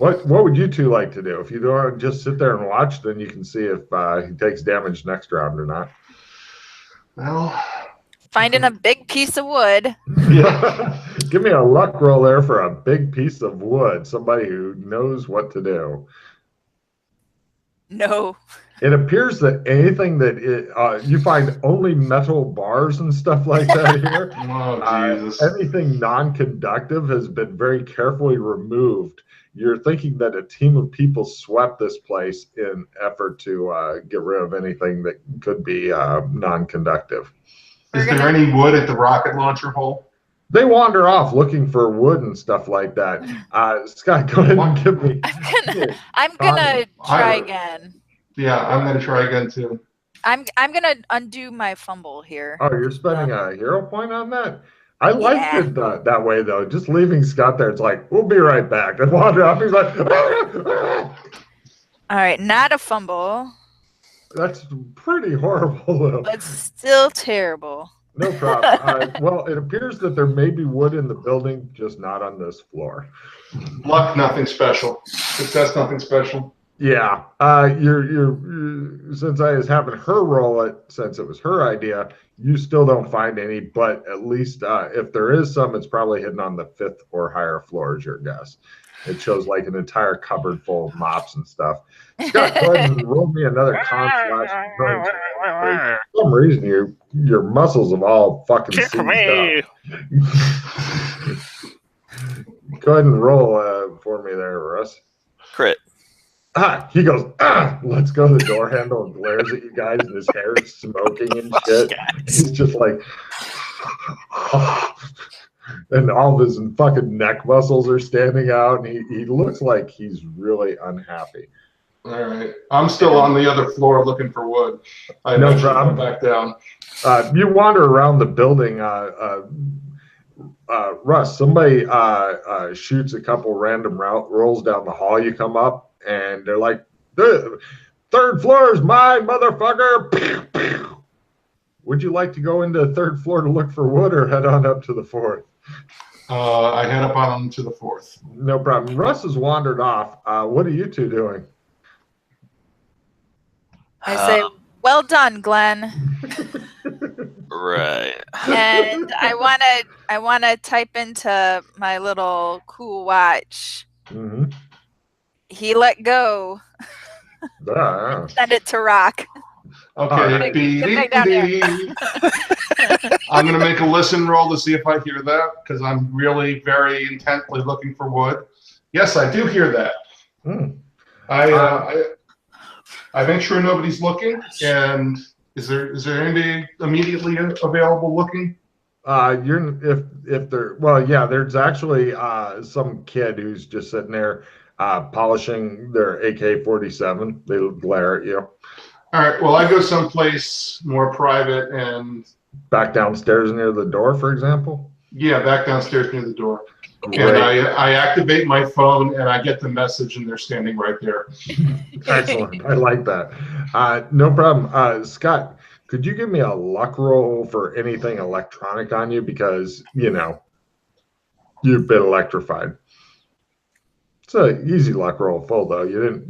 What would you two like to do? If you don't just sit there and watch, then you can see if he takes damage next round or not. Well, Finding a big piece of wood. Yeah. Give me a luck roll there for a big piece of wood. Somebody who knows what to do. No. It appears that anything that you find only metal bars and stuff like that here. Oh, Jesus. Anything non-conductive has been very carefully removed. You're thinking that a team of people swept this place in effort to get rid of anything that could be non-conductive. Is there any wood at the rocket launcher hole? They wander off looking for wood and stuff like that. Scott, go ahead and give me. I'm gonna try again. Yeah, I'm gonna try again too. I'm gonna undo my fumble here. Oh, you're spending a hero point on that? I liked it that way though. Just leaving Scott there, it's like we'll be right back. And wander off. He's like, all right, not a fumble. That's pretty horrible though. It's still terrible. No problem. Well, it appears that there may be wood in the building, just not on this floor. Luck, nothing special. Success, nothing special. Yeah. You're since I was having her roll it, since it was her idea, you still don't find any, but at least if there is some, it's probably hidden on the 5th or higher floor is your guess. It shows like an entire cupboard full of mops and stuff. Scott, go ahead and roll me another con slash. For some reason, your muscles have all fucking seized up. Go ahead and roll for me there, Russ. Crit. He goes, let's go to the door handle and glares at you guys, and his hair is smoking and shit. He's just like, and all of his fucking neck muscles are standing out, and he looks like he's really unhappy. All right. I'm still on the other floor looking for wood. I No problem. Back down. You wander around the building. Russ, somebody shoots a couple random rolls down the hall. You come up, and they're like, the 3rd floor is mine, motherfucker. Would you like to go into the 3rd floor to look for wood or head on up to the 4th? I head up on to the 4th. No problem. Russ has wandered off. What are you two doing? I say, well done, Glenn. Right. And I wanna type into my little cool watch. Mm-hmm. He let go. Send it to Rock. Okay. I'm going to make a listen roll to see if I hear that, because I'm really very intently looking for wood. Yes, I do hear that. I make sure nobody's looking. And is there anybody immediately available looking? There's actually some kid who's just sitting there polishing their AK-47. They glare at you. All right. Well, I go someplace more private and back downstairs near the door, for example. Yeah, back downstairs near the door. Great. And I activate my phone and I get the message, and they're standing right there. Excellent. I like that. No problem. Scott, could you give me a luck roll for anything electronic on you, because you've been electrified. It's an easy luck roll full though. You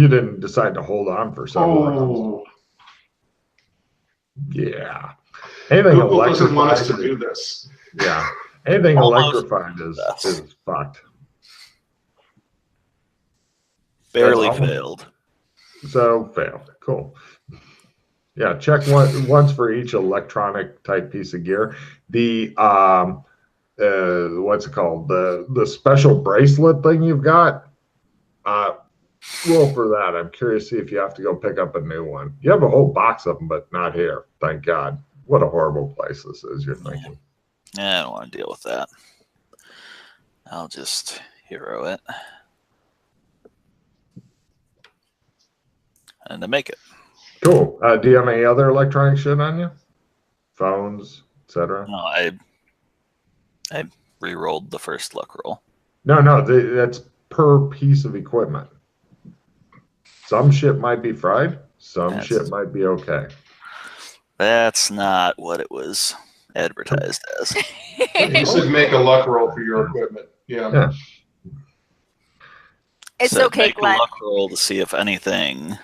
didn't decide to hold on for several rounds. Yeah. Anything Google doesn't want us to electrified. do this. Yeah. Anything electrified is fucked. Barely failed. So failed. Cool. Yeah, check once for each electronic type piece of gear. The what's it called? The special bracelet thing you've got. Roll for that. I'm curious to see if you have to go pick up a new one. You have a whole box of them, but not here. Thank God. What a horrible place this is, you're thinking. Yeah, I don't want to deal with that. I'll just hero it. And to make it. Cool. Do you have any other electronic shit on you? Phones, etc.? No, I re-rolled the first luck roll. No, that's per piece of equipment. Some shit might be fried. Some shit might be okay. That's not what it was advertised as. You should make a luck roll for your equipment. Yeah. It's So okay, make a Glenn. luck roll to see if anything.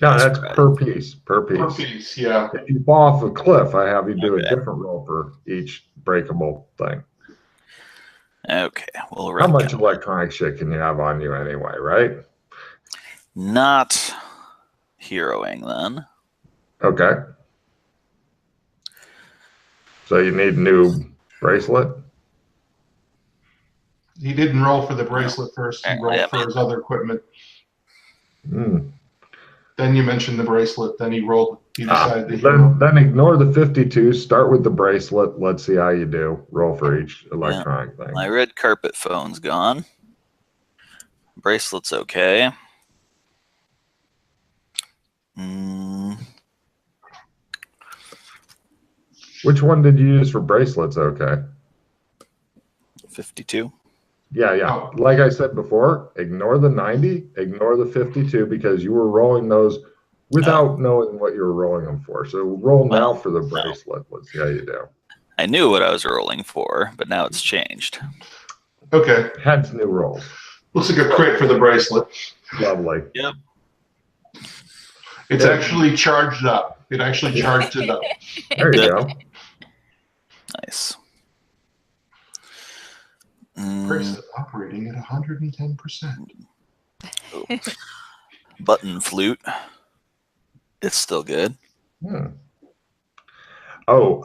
No, that's right. per piece. Per piece. Per piece, yeah. If you fall off a cliff, I have you do Okay. a different roll for each breakable thing. Okay, we'll How much reckon. electronic shit can you have on you anyway, right? Not heroing then. Okay. So you need a new bracelet? He didn't roll for the bracelet first. He rolled Yeah, for his other equipment. Hmm. Then you mentioned the bracelet. Then he rolled. He decided to hero. Then ignore the 52. Start with the bracelet. Let's see how you do. Roll for each electronic thing. My red carpet phone's gone. Bracelet's okay. Which one did you use for bracelets? Okay. 52. Yeah. Oh. Like I said before, ignore the 90, ignore the 52 because you were rolling those without knowing what you were rolling them for. So roll now for the bracelet. Let's see how you do. I knew what I was rolling for, but now it's changed. Okay. Hence new rolls. Looks like a crit for the bracelet. Lovely. Yep. It's actually charged up. It actually charged it up. There you go. Nice. Bracelet operating at 110%. Button flute. It's still good. Oh,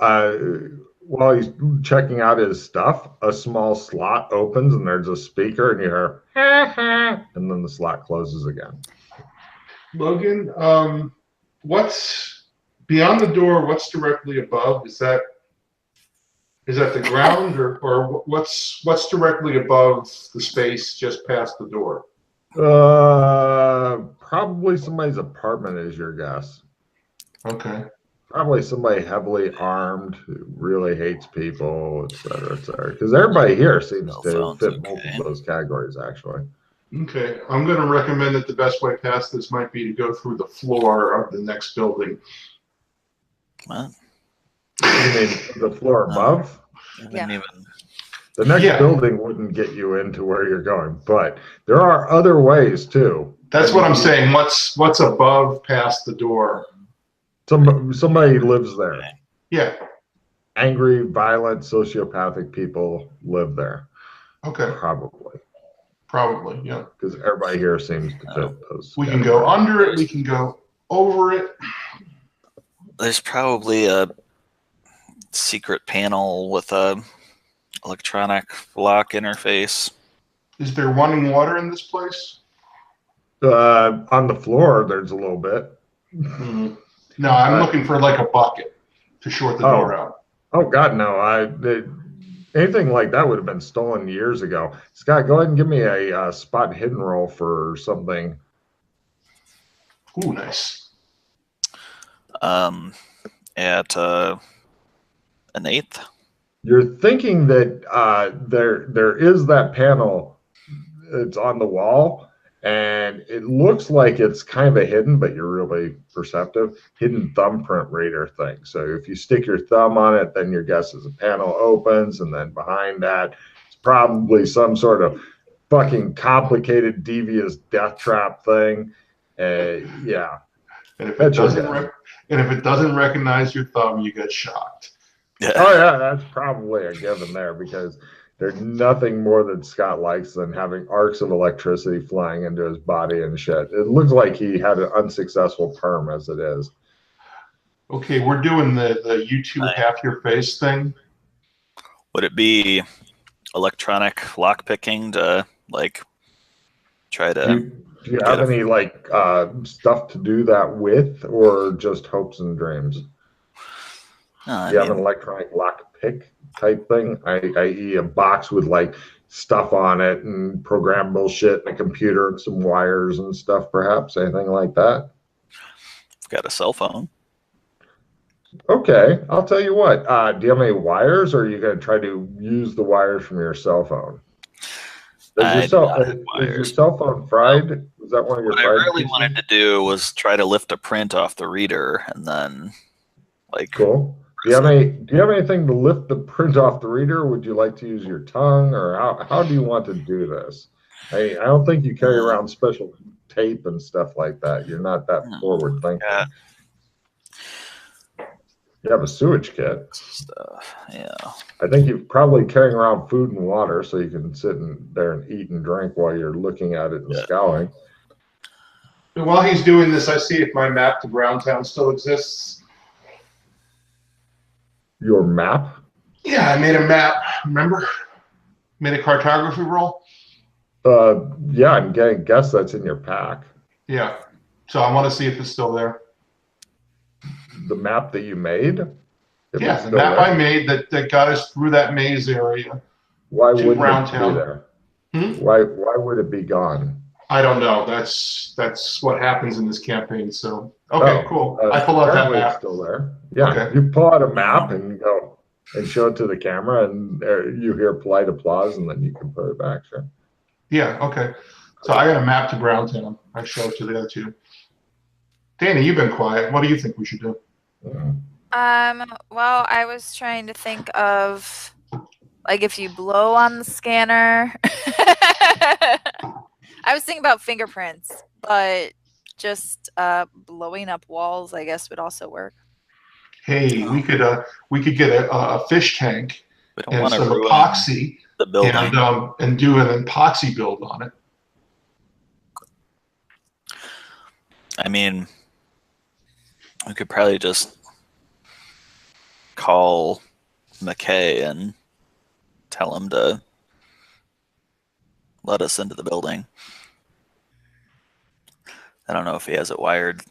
while he's checking out his stuff, a small slot opens and there's a speaker and you hear, and then the slot closes again. Logan, what's beyond the door? What's directly above? Is that the ground, or what's directly above the space just past the door? Probably somebody's apartment is your guess. Okay. Probably somebody heavily armed who really hates people, et cetera, et cetera. Because everybody here seems to fit both of those categories, actually. Okay. I'm going to recommend that the best way past this might be to go through the floor of the next building. What? You mean the floor above? Yeah. The next building wouldn't get you into where you're going, but there are other ways too. That's what I'm saying. What's above past the door? Somebody lives there. Yeah. Angry, violent, sociopathic people live there. Okay. Probably, yeah. Because everybody here seems to fit those. We can go under it. We can go over it. There's probably a secret panel with a electronic lock interface. Is there running water in this place? On the floor, there's a little bit. Mm-hmm. No, I'm looking for like a bucket to short the door out. Oh God, no! Anything like that would have been stolen years ago. Scott, go ahead and give me a spot hidden roll for something. Ooh, nice. At an 8th. You're thinking that there is that panel. It's on the wall. And it looks like it's kind of hidden, but you're really perceptive. Hidden thumbprint reader thing. So if you stick your thumb on it, then your guess is a panel opens, and then behind that, it's probably some sort of fucking complicated, devious death trap thing. Yeah. And if it doesn't recognize your thumb, you get shocked. Oh yeah, that's probably a given there because there's nothing more that Scott likes than having arcs of electricity flying into his body and shit. It looks like he had an unsuccessful perm as it is. Okay, we're doing the you two half your face thing. Would it be electronic lockpicking to like try to? Do you have any like stuff to do that with, or just hopes and dreams? Do you have an electronic lockpick type thing, i.e. a box with like stuff on it and programmable shit and a computer and some wires and stuff, perhaps? Anything like that? I've got a cell phone. Okay, I'll tell you what. Do you have any wires, or are you going to try to use the wires from your cell phone? Is your cell phone fried? Was that one of your What I fried really pieces? wanted to do was try to lift a print off the reader and then like Cool. Do you have anything to lift the print off the reader? Would you like to use your tongue, or how do you want to do this? I don't think you carry around special tape and stuff like that. You're not that forward thinking. Yeah. You have a sewage kit. Stuff. Yeah. I think you're probably carrying around food and water so you can sit in there and eat and drink while you're looking at it and scouting. And while he's doing this, I see if my map to Browntown still exists. Your map? Yeah, I made a map. Remember? Made a cartography roll. Yeah, I'm gonna guess that's in your pack. Yeah. So I want to see if it's still there. The map that you made? Yeah, the map I made that got us through that maze area. Why wouldn't Browntown. it be there? Hmm? Why would it be gone? I don't know. That's what happens in this campaign. So okay, cool. I pull out that apparently map. It's still there. Yeah, Okay. you pull out a map and go and show it to the camera, and you hear polite applause, and then you can put it back. Sure. Yeah. Okay. So I got a map to Browntown. I show it to the other two. Danny, you've been quiet. What do you think we should do? Well, I was trying to think of, like, if you blow on the scanner. I was thinking about fingerprints, but just blowing up walls, I guess, would also work. Hey, we could get a fish tank We don't and want to some ruin epoxy the building. and do an epoxy build on it. I mean, we could probably just call McKay and tell him to let us into the building. I don't know if he has it wired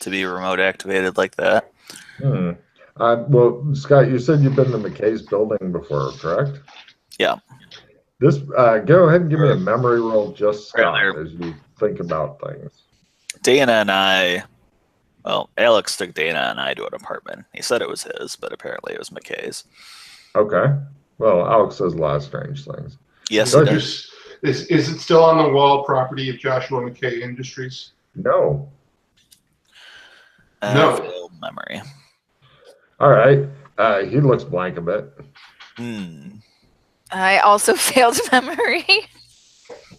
to be remote activated like that. Well, Scott, you said you've been to McKay's building before, correct? Yeah. This go ahead and give me a memory roll, just Scott, Right. as you think about things. Dana and I, well, Alex took Dana and I to an apartment. He said it was his, but apparently it was McKay's. Okay. Well, Alex says a lot of strange things. Yes, Go it ahead. is. Is it still on the wall property of Joshua McKay Industries? No. No. Failed memory. All right. He looks blank a bit. I also failed memory.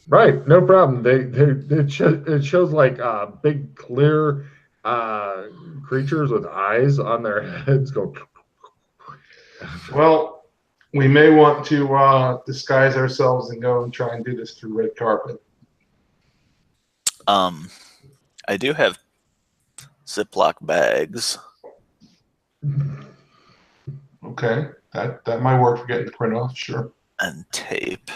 Right, no problem. It shows like big clear creatures with eyes on their heads go. Well, we may want to disguise ourselves and go and try and do this through red carpet. I do have Ziploc bags. Okay, that might work for getting the print off. Sure. And tape.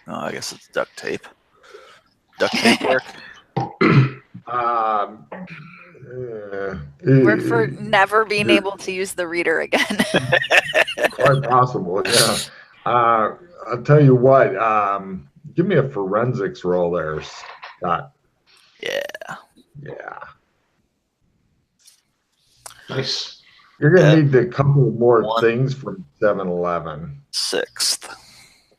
Oh, I guess it's duct tape. Duct tape work? Work for never being able to use the reader again. Quite possible, yeah. I'll tell you what. Give me a forensics roll there, Scott. Yeah. Yeah. Nice. You're gonna need a couple more One. things from 7-Eleven. 6th.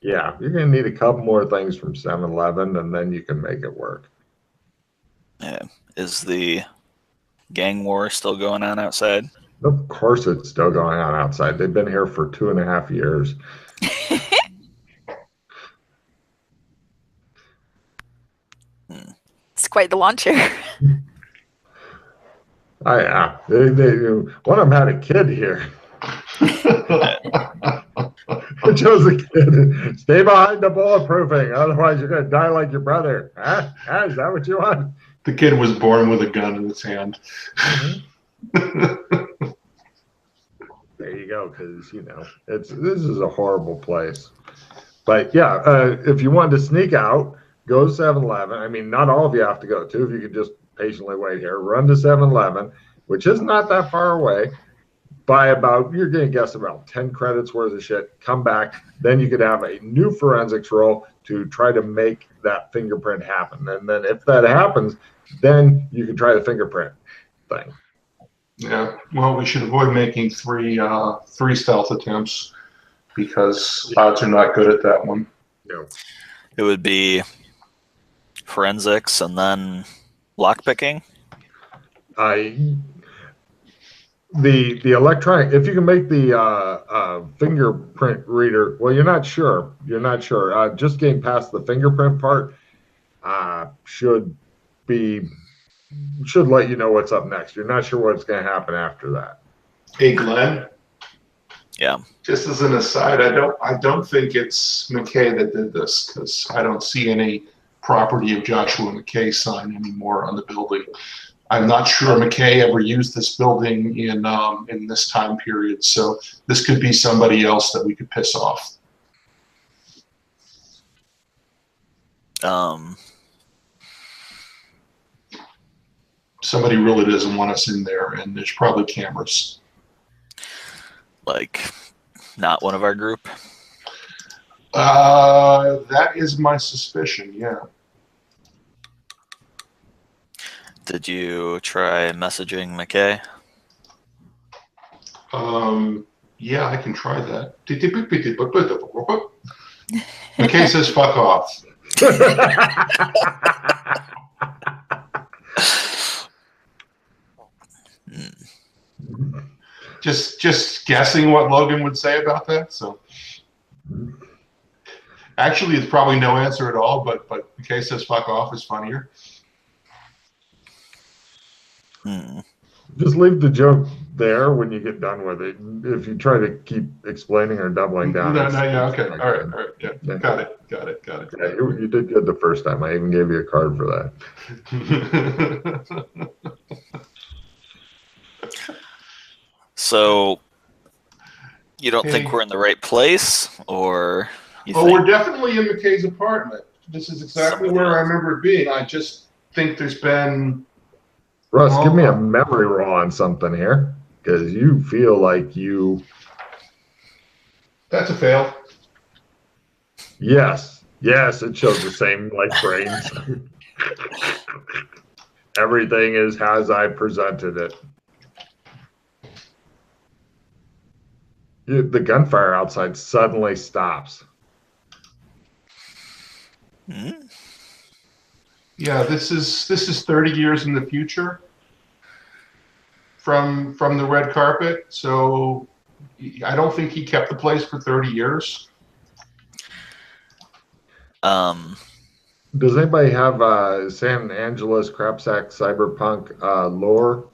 Yeah, you're gonna need a couple more things from 7-Eleven, and then you can make it work. Yeah. Is the gang war still going on outside? Of course, it's still going on outside. They've been here for 2.5 years. It's quite the launcher. Yeah. One of them had a kid here. It shows a kid. Stay behind the bulletproofing, otherwise you're gonna die like your brother. Huh? Is that what you want? The kid was born with a gun in his hand. There you go, because this is a horrible place. But yeah, if you wanted to sneak out, go to 7-Eleven. I mean, not all of you have to go to. If you could just patiently wait here, run to 7-Eleven, which is not that far away. Buy about, you're going to guess about 10 credits worth of shit, come back, then you could have a new forensics roll to try to make that fingerprint happen. And then if that happens, then you can try the fingerprint thing. Yeah, well, we should avoid making three stealth attempts because odds are not good at that one. No. It would be forensics and then lockpicking. the electronic, if you can make the fingerprint reader, well, you're not sure. You're not sure. Just getting past the fingerprint part should let you know what's up next. You're not sure what's going to happen after that. Hey, Glenn. Yeah. Just as an aside, I don't think it's McKay that did this, because I don't see any property of Joshua McKay sign anymore on the building. I'm not sure McKay ever used this building in this time period, so this could be somebody else that we could piss off. Somebody really doesn't want us in there, and there's probably cameras. Like, not one of our group? That is my suspicion, yeah. Did you try messaging McKay? Yeah, I can try that. McKay says fuck off. Just guessing what Logan would say about that. So actually, it's probably no answer at all. But McKay says fuck off is funnier. Just leave the joke there when you get done with it. If you try to keep explaining or doubling down. Yeah, okay. All right, yeah. Got it. Yeah, you did good the first time. I even gave you a card for that. So, you don't think we're in the right place, or you think we're definitely in McKay's apartment. This is exactly where I remember it being. I just think there's been... Russ, give me a memory roll on something here, because you feel like you... That's a fail. Yes, it shows the same like brains. Everything is as I presented it. The gunfire outside suddenly stops. Yeah, this is 30 years in the future from the red carpet. So I don't think he kept the place for 30 years. Does anybody have San Angeles crapsack cyberpunk lore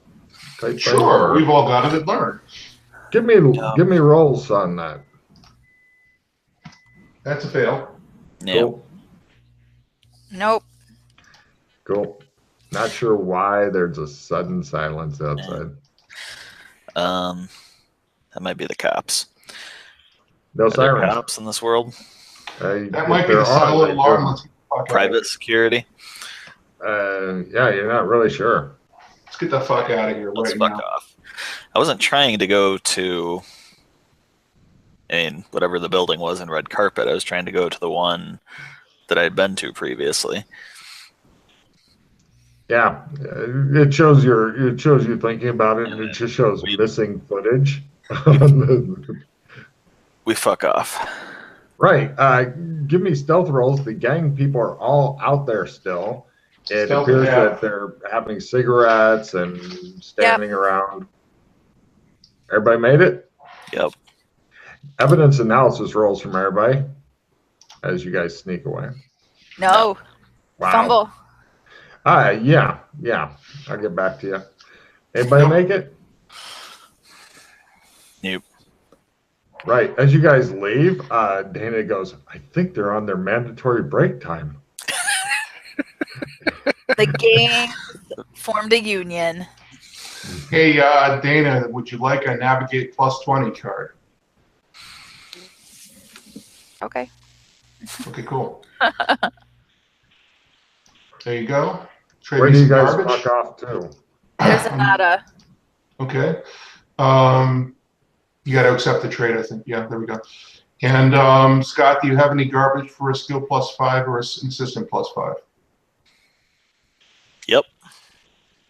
type thing? Sure, we've all got it at Learn. Give me rolls on that. That's a fail. Yeah. Cool. Nope. Cool. Not sure why there's a sudden silence outside. That might be the cops. No Are there sirens. cops in this world? That might be the silent alarm. Private security? Yeah, you're not really sure. Let's get the fuck out of here Let's right fuck now. off. I wasn't trying to go to, whatever the building was in red carpet. I was trying to go to the one that I had been to previously. Yeah, it shows you thinking about it, and it just shows missing footage. We fuck off. Right. Give me stealth rolls. The gang people are all out there still. It appears that they're having cigarettes and standing around. Everybody made it? Yep. Evidence analysis rolls from everybody as you guys sneak away. No. Wow. Fumble. Yeah. I'll get back to you. Anybody make it? Nope. Right. As you guys leave, Dana goes, I think they're on their mandatory break time. The gang formed a union. Hey, Dana, would you like a Navigate Plus 20 card? Okay. Okay, cool. There you go. Trade Where me do you some guys garbage. fuck off to? There's a nada. Okay. You got to accept the trade, I think. Yeah, there we go. And Scott, do you have any garbage for a skill +5 or a assistant +5? Yep.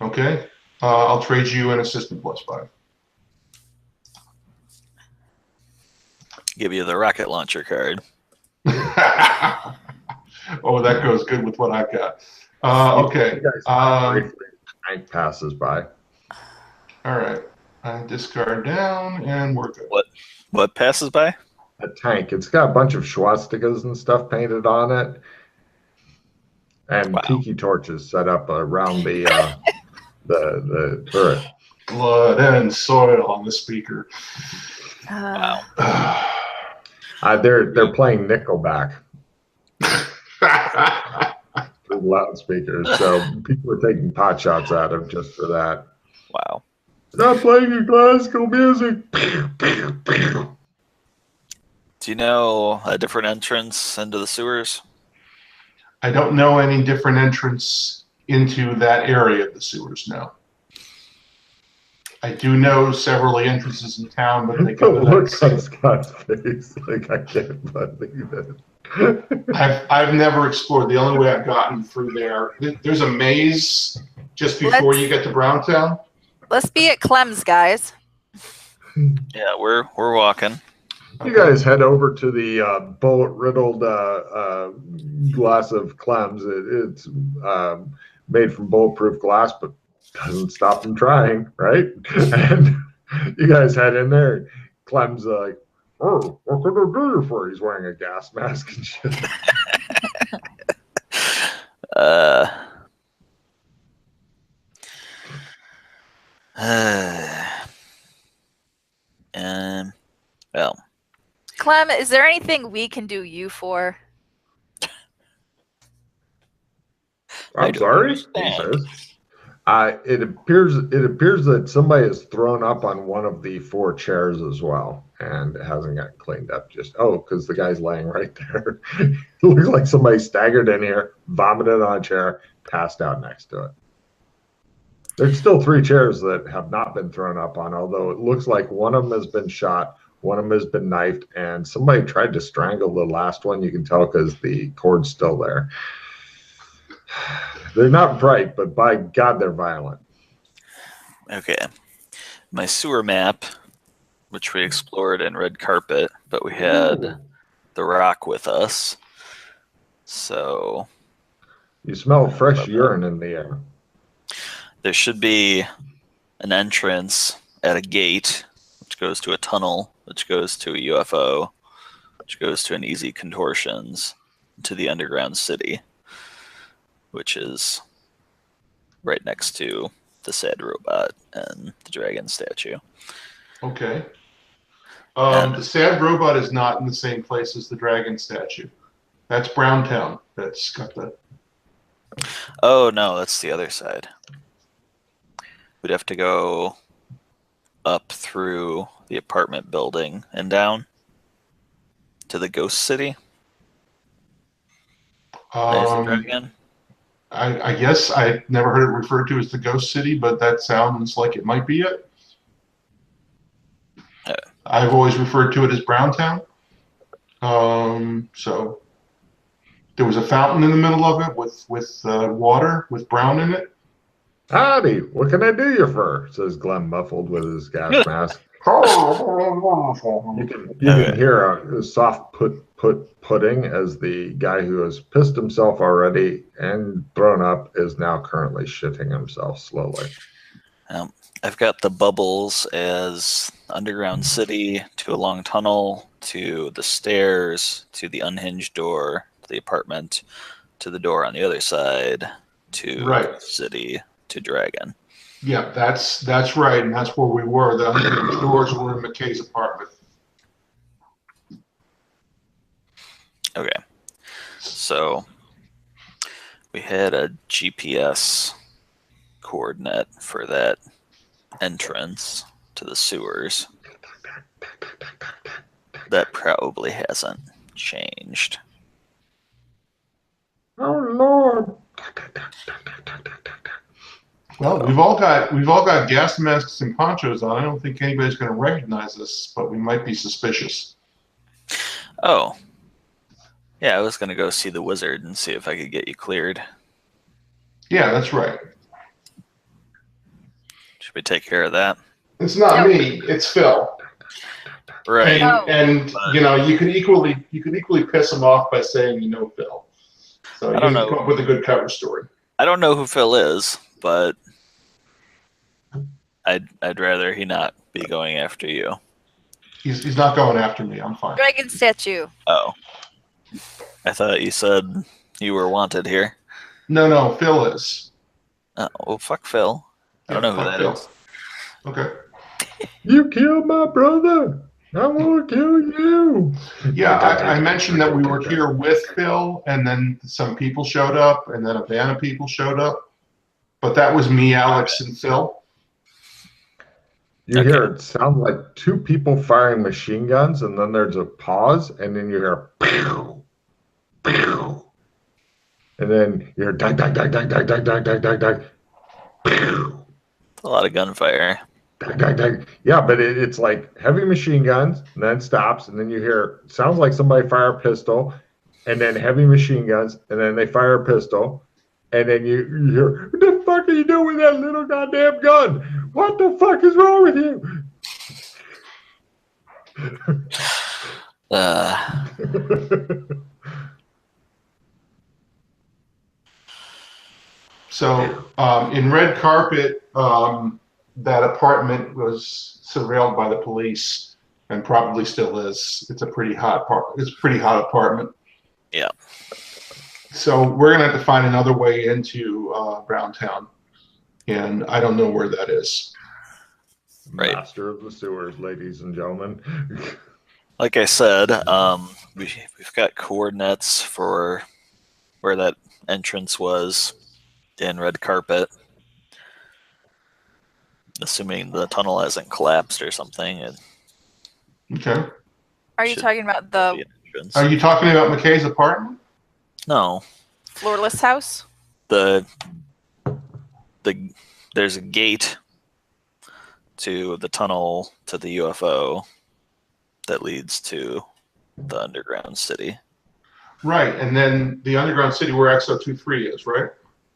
Okay. I'll trade you an assistant +5. Give you the rocket launcher card. Oh, that goes good with what I've got. Okay. Brief passes by. All right. I discard down, and we're good. What passes by? A tank. It's got a bunch of swastikas and stuff painted on it, and Wow. tiki torches set up around the turret. Blood and soil on the speaker. Uh, They're playing Nickelback through loudspeakers, so people are taking pot shots at him just for that. Wow. Stop playing your classical music. Do you know a different entrance into the sewers? I don't know any different entrance into that area of the sewers, no. I do know several entrances in town, but they The go to look that on Scott's face, like I can't believe it. I've never explored. The only way I've gotten through there, there's a maze just before you get to Browntown. let's be at Clem's, guys. Yeah, we're walking. You guys head over to the bullet-riddled glass of Clem's. It's made from bulletproof glass, but doesn't stop them trying, right? And you guys head in there. Clem's like, "Oh, what can I do for?" He's wearing a gas mask and shit. Well, Clem, is there anything we can do you for? I'm sorry, he says. It appears that somebody has thrown up on one of the 4 chairs as well, and it hasn't gotten cleaned up. Because the guy's laying right there. It looks like somebody staggered in here, vomited on a chair, passed out next to it. There's still 3 chairs that have not been thrown up on, although it looks like one of them has been shot, one of them has been knifed, and somebody tried to strangle the last one. You can tell because the cord's still there. They're not bright, but by God, they're violent. okay. My sewer map, which we explored in Red Carpet, but we had the rock with us. So You smell fresh urine in the air. there should be an entrance at a gate, which goes to a tunnel, which goes to a UFO, which goes to an easy contortions, to the underground city, which is right next to the sad robot and the dragon statue. Okay. The sad robot is not in the same place as the dragon statue. That's Browntown. That's got the... Oh, no, that's the other side. We'd have to go up through the apartment building and down to the ghost city. There's the dragon. I guess I never heard it referred to as the ghost city, but that sounds like it might be it. I've always referred to it as Browntown. So there was a fountain in the middle of it with water with brown in it. Howdy, what can I do you for? Says Glenn, muffled with his gas mask. You can hear a soft pudding as the guy who has pissed himself already and thrown up is now currently shitting himself slowly. I've got the bubbles as underground city to a long tunnel to the stairs to the unhinged door to the apartment to the door on the other side to Right. city to dragon. Yeah, that's right, and that's where we were. The doors were in McKay's apartment. Okay. So we had a GPS coordinate for that entrance to the sewers. That probably hasn't changed. Oh Lord! Well, we've all got gas masks and ponchos on. I don't think anybody's going to recognize us, but we might be suspicious. Oh. Yeah, I was going to go see the wizard and see if I could get you cleared. Yeah, that's right. Should we take care of that? It's not me. It's Phil. Right. And you know, you could equally piss him off by saying you know Phil. So you can come up with a good cover story. I don't know who Phil is, but I'd rather he not be going after you. He's not going after me. I'm fine. Dragon statue. Oh, I thought you said you were wanted here. No, Phil is. Oh, well, fuck Phil. I don't know who fuck that Phil. is. Okay. You killed my brother. I want to kill you. Yeah, I mentioned that we were here with Phil, and then some people showed up, and then a van of people showed up. But that was me, Alex, and Phil. You hear it sound like two people firing machine guns, and then there's a pause, and then you hear pew, pew, and then you hear dag dag dag dag dag dag dag dag dag dag, pew, A lot of gunfire. dag dag dag. Yeah, but it's like heavy machine guns, and then stops, and then you hear sounds like somebody fire a pistol, and then heavy machine guns, and then they fire a pistol, and then you hear, what the fuck are you doing with that little goddamn gun? What the fuck is wrong with you? So in Red Carpet, that apartment was surveilled by the police, and probably still is. It's a pretty hot apartment. Yeah. So we're gonna have to find another way into Browntown, and I don't know where that is. Right. Master of the sewers, ladies and gentlemen. Like I said, we've got coordinates for where that entrance was in Red Carpet. Assuming the tunnel hasn't collapsed or something. Okay. Are you talking about the entrance. Are you talking about McKay's apartment? No. floorless house? There's a gate to the tunnel to the UFO that leads to the underground city. Right, and then the underground city where XO23 is, right?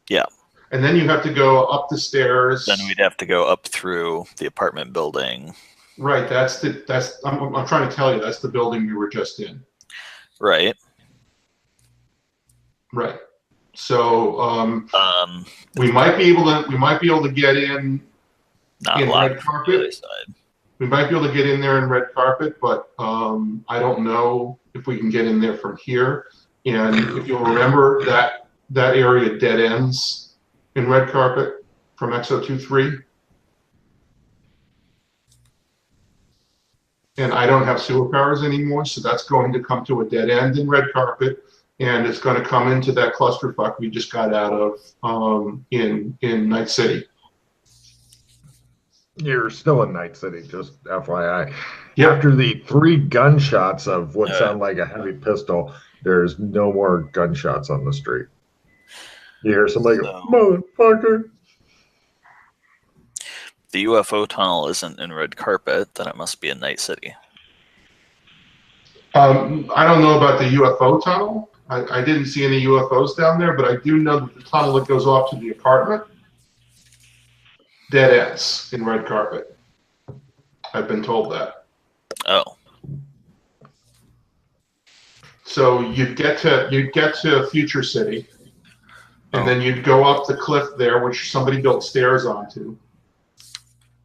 Yeah. And then you have to go up the stairs. Then we'd have to go up through the apartment building. Right, I'm trying to tell you, that's the building we were just in. Right. Right. So we might be able to get in not in locked Red from the Carpet. other side. We might be able to get in there in Red Carpet, but I don't know if we can get in there from here. And if you'll remember, that area dead ends in Red Carpet from XO23. And I don't have sewer powers anymore, so that's going to come to a dead end in Red Carpet, and it's going to come into that clusterfuck we just got out of in Night City. You're still in Night City, just FYI. Yep. After the 3 gunshots of what sound like a heavy pistol, there's no more gunshots on the street. You hear somebody go, motherfucker. The UFO tunnel isn't in Red Carpet, then it must be in Night City. I don't know about the UFO tunnel. I didn't see any UFOs down there, but I do know that the tunnel that goes off to the apartment dead ends in Red Carpet. I've been told that. Oh. So you'd get to Future City, and then you'd go up the cliff there, which somebody built stairs onto,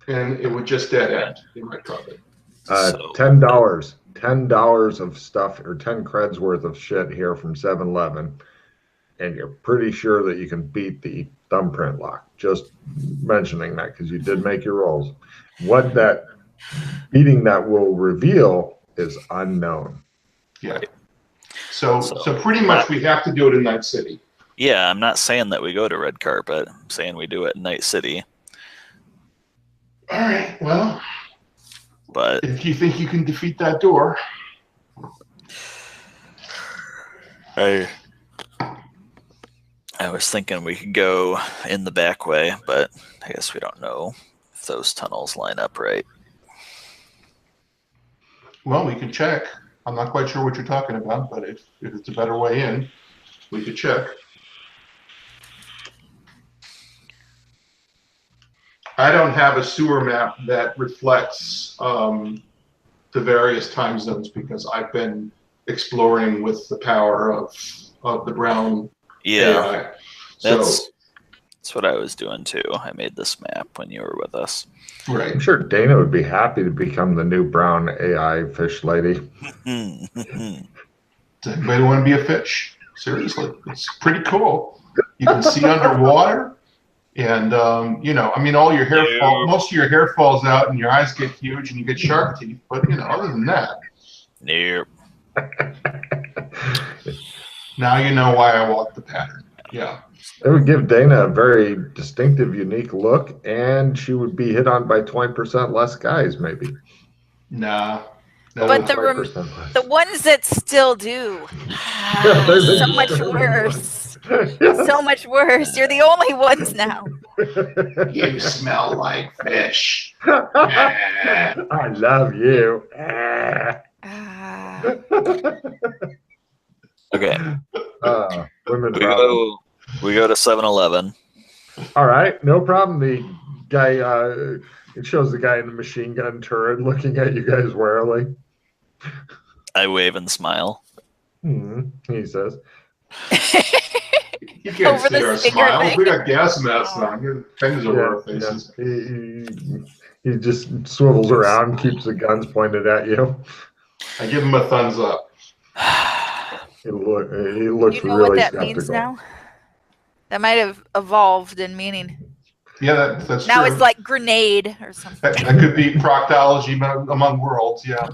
and it would just dead end in Red Carpet. $10. $10 of stuff, or 10 creds worth of shit here from 7-Eleven, and you're pretty sure that you can beat the thumbprint lock. Just mentioning that because you did make your rolls. What that beating that will reveal is unknown. Yeah. So pretty much we have to do it in Night City. Yeah, I'm not saying that we go to Red Carpet. I'm saying we do it in Night City. All right, well, but if you think you can defeat that door. I was thinking we could go in the back way, but I guess we don't know if those tunnels line up right. Well, we can check. I'm not quite sure what you're talking about, but if it's a better way in, we could check. I don't have a sewer map that reflects the various time zones because I've been exploring with the power of the Brown AI. So That's what I was doing too. I made this map when you were with us. Right. I'm sure Dana would be happy to become the new brown AI fish lady. Does anybody want to be a fish? Seriously, it's pretty cool. You can see underwater, and I mean, all your hair most of your hair falls out, and your eyes get huge, and you get shark teeth. But other than that, Nope. now you know why I walk the pattern. Yeah. It would give Dana a very distinctive, unique look, and she would be hit on by 20% less guys, maybe. Nah. But the ones that still do, so much worse. So much worse. You're the only ones now. You smell like fish. I love you. Okay. Women's We go to 7-Eleven. All right, no problem. The guy, it shows the guy in the machine gun turret looking at you guys warily. I wave and smile. He says. You can't see our smiles. We got gas masks on. Your fingers over our faces. He just swivels around, keeps the guns pointed at you. I give him a thumbs up. He looks You know really what that skeptical. means now? That might have evolved in meaning. Yeah, that's now true. It's like grenade or something. That could be proctology among worlds. Yeah.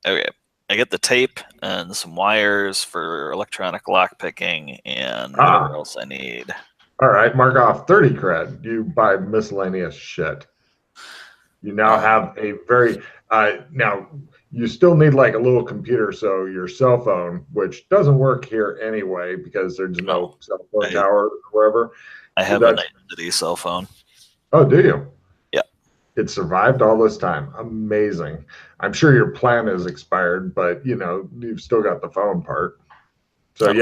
Okay. I get the tape and some wires for electronic lock picking and whatever else I need. All right, mark off 30 cred. You buy miscellaneous shit. You now have a very now you still need like a little computer, so your cell phone, which doesn't work here anyway because there's no cell phone tower wherever. I have a Night City cell phone. Oh, do you? Yeah. It survived all this time. Amazing. I'm sure your plan is expired, but you've still got the phone part. So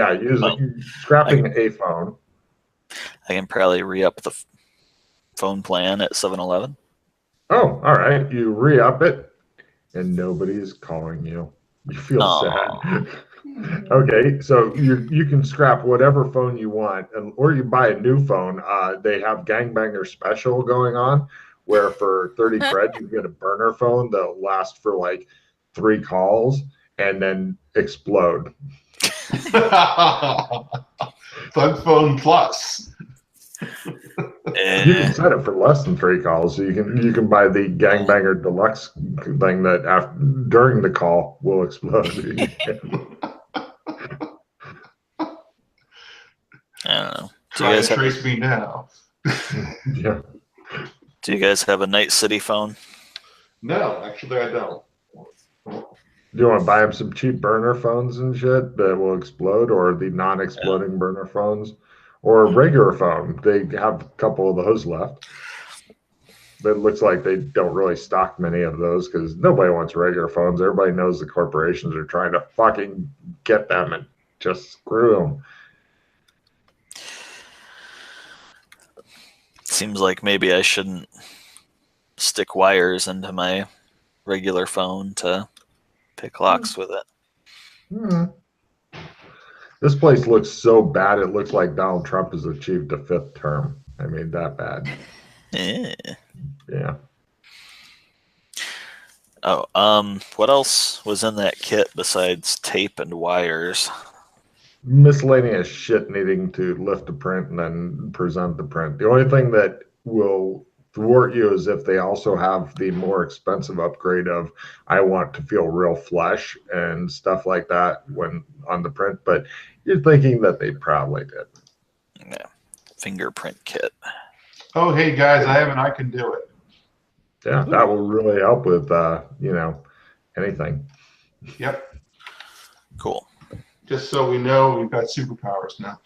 scrapping a phone. I can probably re-up the phone plan at 7-Eleven. Oh, all right. You re-up it, and nobody's calling you. You feel sad. Okay, so you can scrap whatever phone you want, or you buy a new phone. They have Gangbanger Special going on, where for 30 cred you can get a burner phone that'll last for like 3 calls and then explode. Thug Phone Plus. You can set it for less than 3 calls, so you can buy the Gangbanger Deluxe thing that during the call will explode. I don't know. Try to trace me now. Yeah. Do you guys have a Night City phone? No, actually I don't. Do you want to buy them some cheap burner phones and shit that will explode, or the non-exploding burner phones, or a regular phone? They have a couple of those left. But it looks like they don't really stock many of those because nobody wants regular phones. Everybody knows the corporations are trying to fucking get them and just screw them. Seems like maybe I shouldn't stick wires into my regular phone to pick locks with it. This place looks so bad. It looks like Donald Trump has achieved a 5th term. I mean, that bad. Yeah. Oh, what else was in that kit besides tape and wires? Miscellaneous shit needing to lift a print and then present the print. The only thing that will thwart you is if they also have the more expensive upgrade of I want to feel real flesh and stuff like that when on the print, but you're thinking that they probably did. Yeah. Fingerprint kit. Oh, hey guys, I have an I can do it. Yeah, that will really help with anything. Yep. Cool. Just so we know, we've got superpowers now.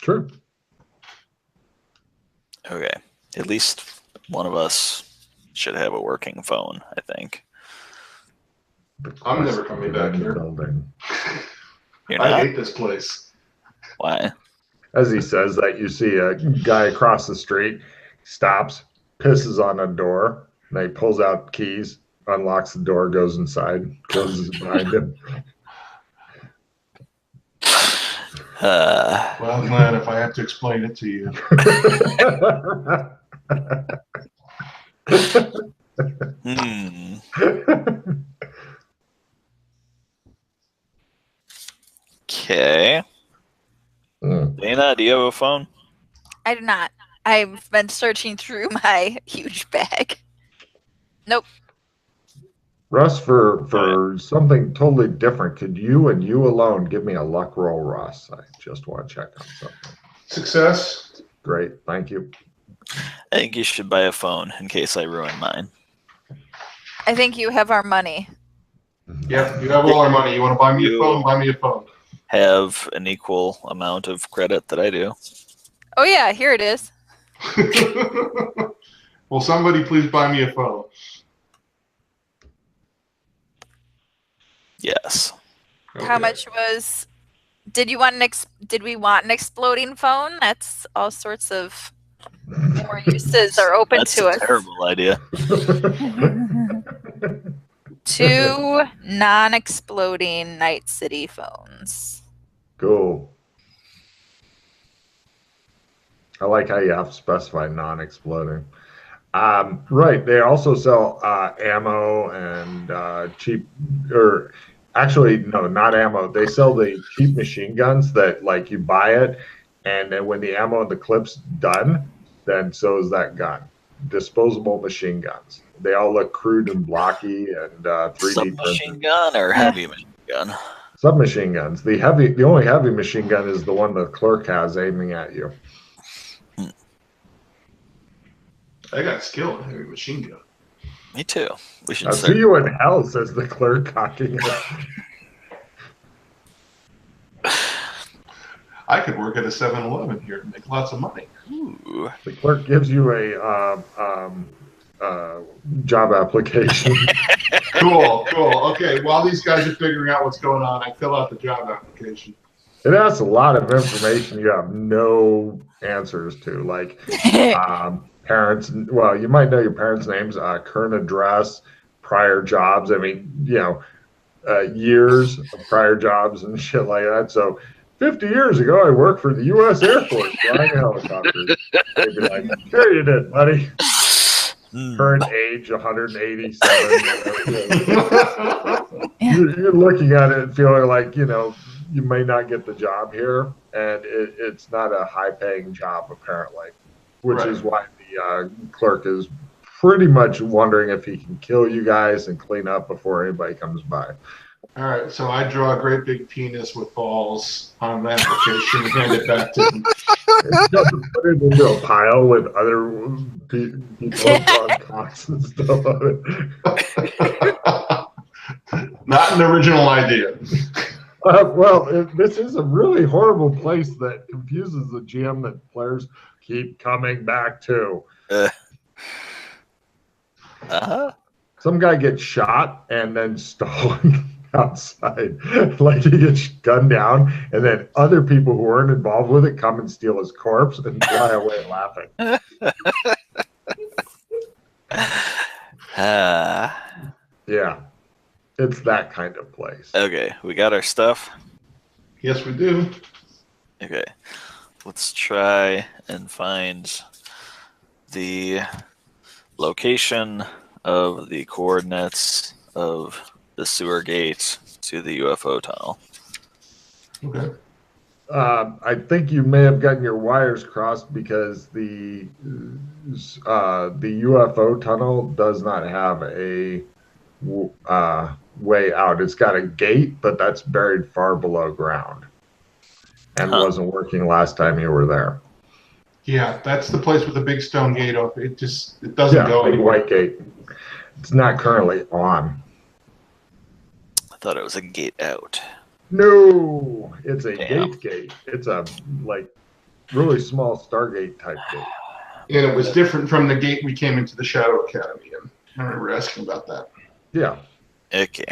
Sure. Okay. At least one of us should have a working phone, I think. I'm never coming back here. You're not? I hate this place. Why? As he says that, you see a guy across the street, stops, pisses on a door, and he pulls out keys, unlocks the door, goes inside, closes it behind him. Well, Glenn, if I have to explain it to you. Okay. Dana, do you have a phone? I do not. I've been searching through my huge bag. Nope. Russ, for something totally different, could you and you alone give me a luck roll, Russ? I just want to check on something. Success. Great, thank you. I think you should buy a phone in case I ruin mine. I think you have our money. Yep, you have all our money. You want to buy me a phone? Buy me a phone. Have an equal amount of credit that I do. Oh yeah, here it is. Will somebody please buy me a phone? Yes. Okay. How much was? Did you want Did we want an exploding phone? That's all sorts of more uses are open That's to a us. terrible idea. 2 non-exploding Night City phones. Cool. I like how you have to specify non-exploding. Right. They also sell ammo and cheap, or actually, no, not ammo. They sell the cheap machine guns that, like, you buy it, and then when the ammo and the clip's done, then so is that gun. Disposable machine guns. They all look crude and blocky and 3D Submachine printed. gun or heavy machine gun? Submachine guns. The only heavy machine gun is the one the clerk has aiming at you. I got skill in heavy machine gun. Me too. We should I'll see you in hell, says the clerk, cocking it. I could work at a 7-Eleven here and make lots of money. Ooh. The clerk gives you a job application. Cool. Okay, while these guys are figuring out what's going on, I fill out the job application. It asks a lot of information you have no answers to, like parents. Well, you might know your parents' names, current address, prior jobs. I mean, years of prior jobs and shit like that. So 50 years ago, I worked for the U.S. Air Force flying helicopters. They'd be like, sure you did, buddy. Current age, 187. You're looking at it and feeling like, you may not get the job here. And it's not a high-paying job, apparently, which is why the clerk is pretty much wondering if he can kill you guys and clean up before anybody comes by. All right, so I draw a great big penis with balls on the application and hand it back to him. Put it into a pile with other people on cocks and stuff on it. Not an original idea. This is a really horrible place that confuses the GM that players keep coming back to. Some guy gets shot and then stolen outside. Like, he gets gunned down, and then other people who weren't involved with it come and steal his corpse and fly away laughing. Yeah, it's that kind of place. Okay, we got our stuff. Yes, we do. Okay, let's try and find the location of the coordinates of the sewer gate to the UFO tunnel. Okay. I think you may have gotten your wires crossed because the UFO tunnel does not have a way out. It's got a gate, but that's buried far below ground and wasn't working last time you were there. Yeah, that's the place with the big stone gate up. It doesn't go big anywhere. White gate. It's not currently on. I thought it was a gate out. No, it's a Damn. gate. It's a really small Stargate type gate. And it was different from the gate we came into the Shadow Academy in. I remember asking about that. Yeah. Okay.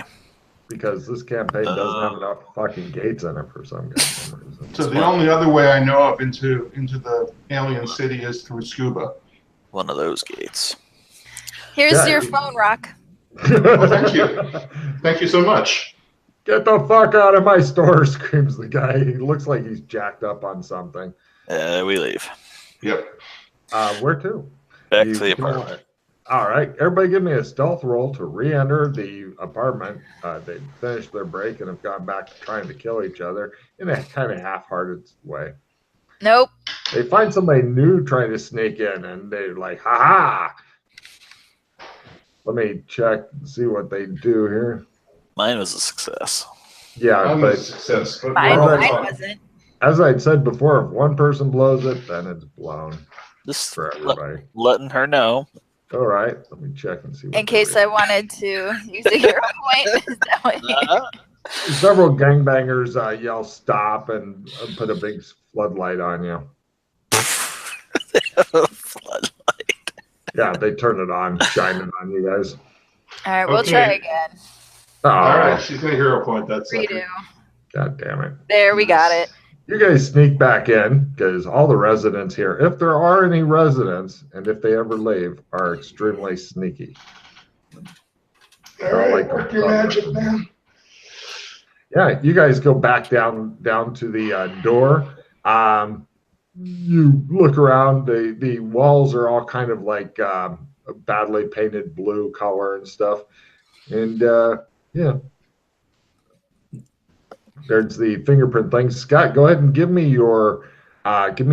Because this campaign doesn't have enough fucking gates in it for some reason. So the only other way I know of into the alien city is through scuba. One of those gates. Here's your phone, Rock. Well, thank you. Thank you so much. Get the fuck out of my store, screams the guy. He looks like he's jacked up on something. We leave. Yep. Where to? Back to the apartment. All right. Everybody give me a stealth roll to re-enter the apartment. They finished their break and have gone back to trying to kill each other in a kind of half-hearted way. Nope. They find somebody new trying to sneak in, and they're like, ha-ha! Let me check and see what they do here. Mine was a success. Yeah, I'm but a success. But Mine we're all wasn't. as I'd said before, if one person blows it, then it's blown Just for everybody. letting her know. All right, let me check and see. What In case I wanted to use a hero point. Is that what you- Several gangbangers yell stop and put a big floodlight on you. Floodlight. Yeah, they turn it on, shine it on you guys. All right, we'll Okay. try again. Oh, All right, she's gonna hero point. That's it. Redo. God damn it. There, we got it. You guys sneak back in because all the residents here, if there are any residents, and if they ever leave, are extremely sneaky. All right, like work your magic, man. Yeah, you guys go back down to the door. You look around. The walls are all kind of like a badly painted blue color and stuff. And yeah, there's the fingerprint thing. Scott, go ahead and give me your jury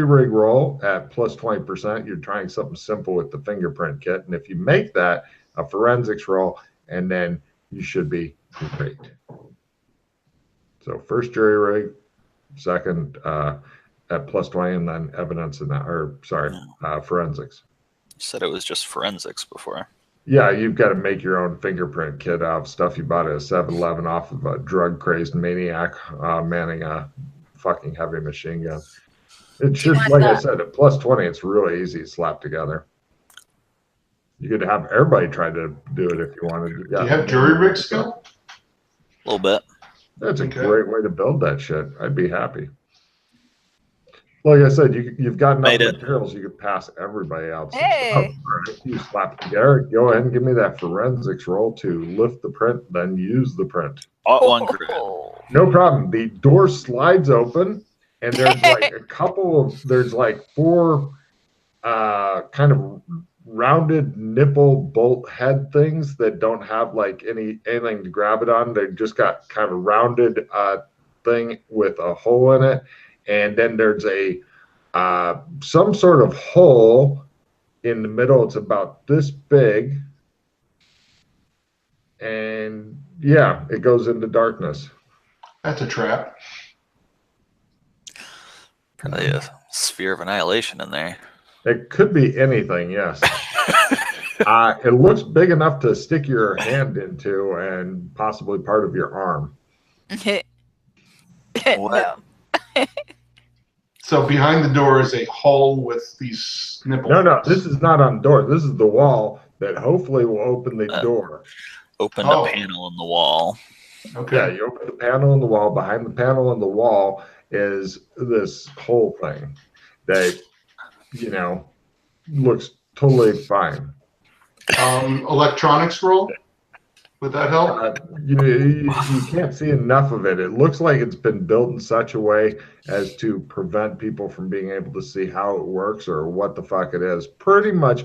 rig roll at plus 20%. You're trying something simple with the fingerprint kit, and if you make that, a forensics roll, and then you should be great. So first jury rig, second at plus 20, and then evidence in that, forensics. You said it was just forensics before. Yeah, you've got to make your own fingerprint kit out of stuff you bought at a 7-Eleven off of a drug-crazed maniac manning a fucking heavy machine gun. It should, like I said, at plus 20, it's really easy to slap together. You could have everybody try to do it if you wanted to. Do you have jury rig skill? A little bit. That's a great way to build that shit. I'd be happy. Like I said, you've got enough materials you could pass everybody else. Hey. You slap it together. Go ahead and give me that forensics roll to lift the print, then use the print. One grid. No problem. The door slides open, and there's like four kind of rounded nipple bolt head things that don't have like anything to grab it on. They just got kind of a rounded thing with a hole in it. And then there's a some sort of hole in the middle. It's about this big. And yeah, it goes into darkness. That's a trap. Probably a sphere of annihilation in there. It could be anything, yes. It looks big enough to stick your hand into and possibly part of your arm. What? No. So behind the door is a hole with these nipples. No, this is not on the door. This is the wall that hopefully will open the door. Opened a panel in the wall. Okay. Yeah, you open the panel in the wall. Behind the panel in the wall is this whole thing that, looks totally fine. Electronics roll? Would that help? You can't see enough of it. It looks like it's been built in such a way as to prevent people from being able to see how it works or what the fuck it is. Pretty much,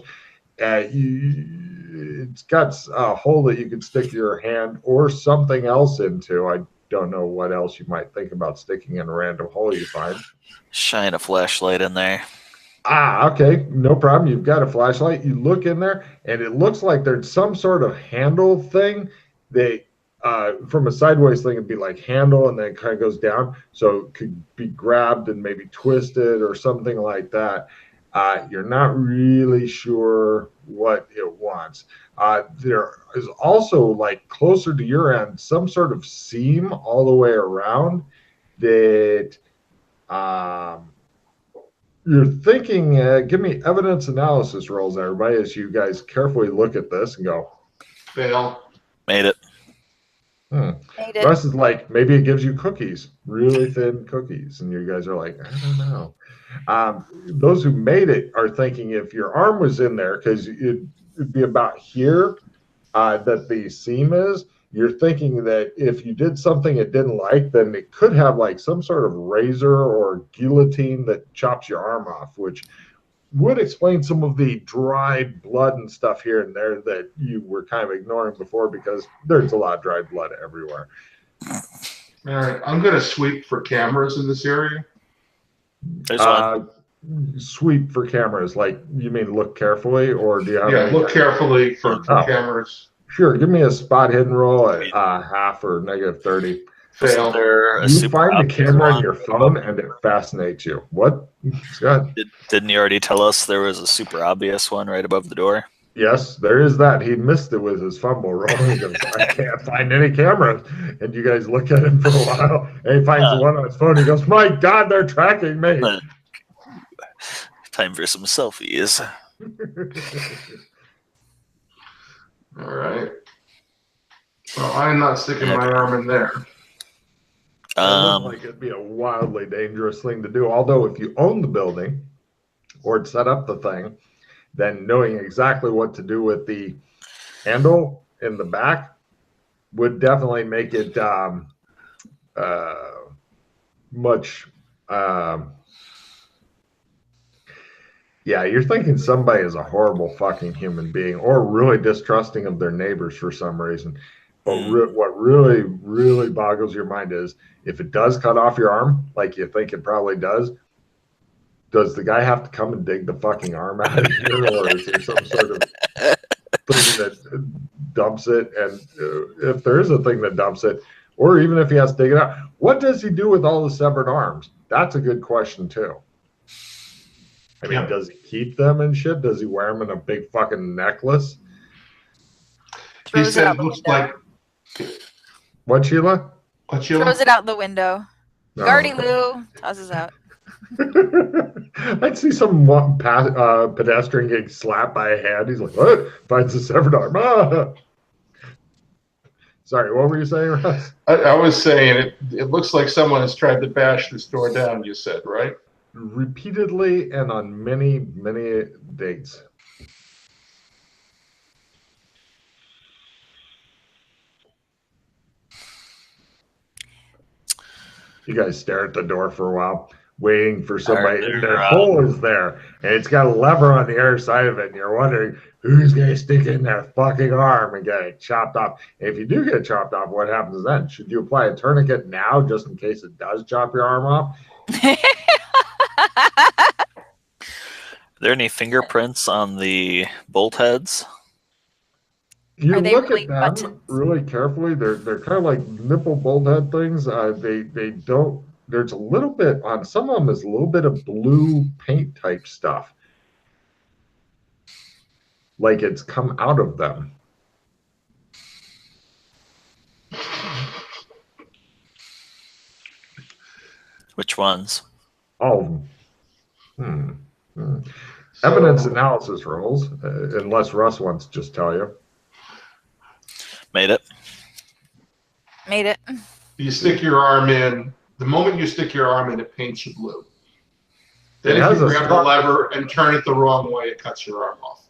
it's got a hole that you could stick your hand or something else into. I don't know what else you might think about sticking in a random hole you find. Shine a flashlight in there. Okay, no problem. You've got a flashlight. You look in there, and it looks like there's some sort of handle thing. They, from a sideways thing, it'd be like handle, and then it kind of goes down, so it could be grabbed and maybe twisted or something like that. You're not really sure what it wants. There is also, like closer to your end, some sort of seam all the way around that. You're thinking, give me evidence analysis rolls, everybody, as you guys carefully look at this and go, Fail. Made it. Made it. Russ is like, maybe it gives you cookies, really thin cookies. And you guys are like, I don't know. Those who made it are thinking if your arm was in there, because it'd be about here, that the seam is, you're thinking that if you did something it didn't like, then it could have like some sort of razor or guillotine that chops your arm off, which would explain some of the dried blood and stuff here and there that you were kind of ignoring before, because there's a lot of dried blood everywhere. All right, I'm going to sweep for cameras in this area. There's one. Sweep for cameras, like you mean look carefully, or do you have? Yeah, look carefully for cameras. Sure, give me a spot hidden roll at half or -30. Fail. You find the camera on your phone and it fascinates you. What? Scott? Didn't you already tell us there was a super obvious one right above the door? Yes, there is that. He missed it with his fumble roll. He goes, I can't find any cameras. And you guys look at him for a while, and he finds the one on his phone. He goes, my God, they're tracking me. Time for some selfies. All right. Well, I'm not sticking my arm in there. It looks like it'd be a wildly dangerous thing to do. Although if you own the building or set up the thing, then knowing exactly what to do with the handle in the back would definitely make it much. Yeah, you're thinking somebody is a horrible fucking human being or really distrusting of their neighbors for some reason. But what really, really boggles your mind is if it does cut off your arm, like you think it probably does the guy have to come and dig the fucking arm out of here, or is there some sort of thing that dumps it? And if there is a thing that dumps it, or even if he has to dig it out, what does he do with all the severed arms? That's a good question too. I mean, does he keep them and shit? Does he wear them in a big fucking necklace? He said it looks like. What, Sheila? What, Sheila? Throws it out the window. No. Guardy Lou tosses out. I'd see some pedestrian getting slapped by a hand. He's like, what? Finds a severed arm. Ah! Sorry, what were you saying, Russ? I was saying it looks like someone has tried to bash this door down, you said, right? Repeatedly and on many, many dates. You guys stare at the door for a while, waiting for somebody. And their hole is there, and it's got a lever on the other side of it, and you're wondering who's going to stick in their fucking arm and get it chopped off. And if you do get chopped off, what happens then? Should you apply a tourniquet now just in case it does chop your arm off? Are there any fingerprints on the bolt heads? You Are they look really at them buttons? really carefully. They're kind of like nipple bolt head things. They don't. There's a little bit on some of them. Is a little bit of blue paint type stuff, like it's come out of them. Which ones? All of them. Evidence analysis rolls, unless Russ wants to just tell you. Made it. Made it. You stick your arm in. The moment you stick your arm in, it paints you blue. Then if you grab the lever and turn it the wrong way, it cuts your arm off.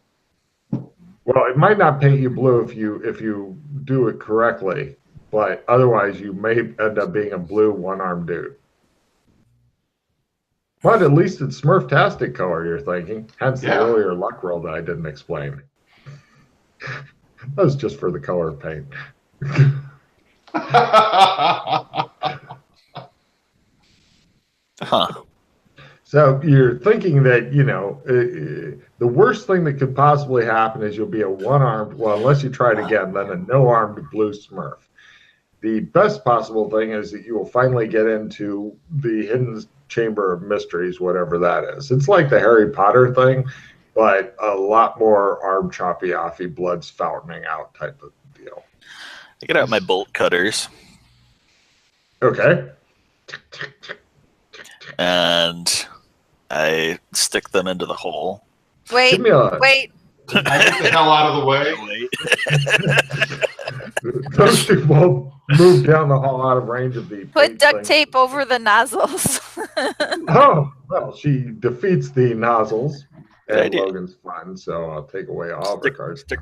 Well, it might not paint you blue if you do it correctly, but otherwise you may end up being a blue one-armed dude. But at least it's Smurf-tastic color, you're thinking. Hence the earlier luck roll that I didn't explain. That was just for the color paint. Huh. So you're thinking that, the worst thing that could possibly happen is you'll be a one-armed, well, unless you try it again, then a no-armed blue Smurf. The best possible thing is that you will finally get into the hidden chamber of mysteries, whatever that is. It's like the Harry Potter thing, but a lot more arm choppy offy, blood spouting out type of deal. I get out my bolt cutters. Okay. And I stick them into the hole. Wait. I get the hell out of the way. Those two both move down the hall out of range of the. Put duct tape over the nozzles. Oh, well, she defeats the nozzles. Good And idea. Logan's fun, so I'll take away all of her cards. Stick.